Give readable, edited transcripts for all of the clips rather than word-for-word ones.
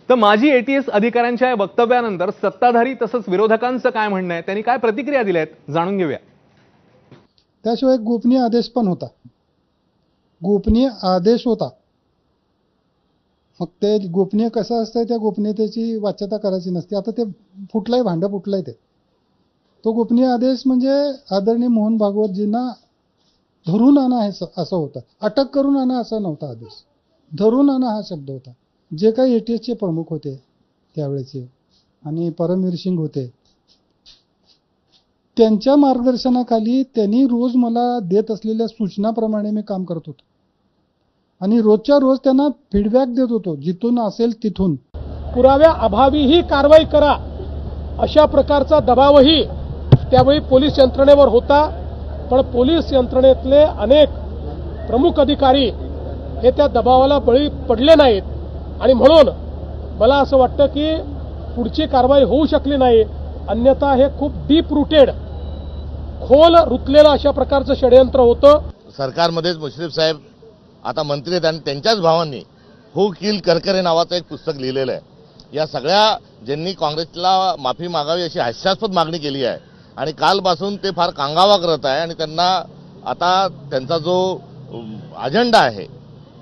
तर माजी एटीएस अधिकाऱ्यांच्या या वक्तव्यानंतर सत्ताधारी तसंच विरोधकांचं काय म्हणणं आहे, त्यांनी काय प्रतिक्रिया दिल्या आहेत जाणून घेऊया। त्याशिवाय गोपनीय आदेश पण होता, गोपनीय आदेश होता। मग ते गोपनीय कसं असतंय, त्या गोपनीयतेची वाच्यता करायची नसते। आता ते फुटलंय, भांडं फुटलंय। तो गोपनीय आदेश म्हणजे आदरणीय मोहन भागवतजींना धरून आणा असं होतं, अटक करून आणा असा नव्हता आदेश, धरून आणा हा शब्द होता। जे काही एटीएसचे प्रमुख होते त्यावेळेचे आणि परमवीर सिंग होते, त्यांच्या मार्गदर्शनाखाली त्यांनी रोज मला देत असलेल्या सूचनाप्रमाणे मी काम करत होतो आणि रोजच्या रोज त्यांना फीडबॅक देत होतो, जिथून असेल तिथून। पुराव्या अभावीही कारवाई करा अशा प्रकारचा दबावही त्यावेळी पोलीस यंत्रणेवर होता, पण पोलीस यंत्रणेतले अनेक प्रमुख अधिकारी हे त्या दबावाला बळी पडले नाहीत आणि म्हणून मला असं वाटतं की पुढची कारवाई होऊ शकली नाही। अन्यथा हे खूप डीप रूटेड, खोल रुतलेलं अशा प्रकारचं षडयंत्र होतं। सरकारमध्येच मुश्रीफ साहेब आता मंत्री आहेत आणि त्यांच्याच भावांनी हू किल करकरे नावाचं एक पुस्तक लिहिलेलं आहे। या सगळ्या ज्यांनी काँग्रेसला माफी मागावी अशी हास्यास्पद मागणी केली आहे आणि कालपासून ते फार कांगावा करत आहे आणि त्यांना आता त्यांचा जो अजेंडा आहे,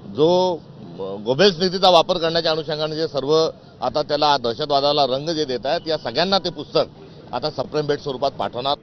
जो गोबेल्स नीतीचा वापर करण्याच्या अनुषंगाने जे सर्व आता त्याला दहशतवादाला रंग जे देत आहेत, या सगळ्यांना ते पुस्तक आता सप्रेम भेट स्वरूपात पाठवणार।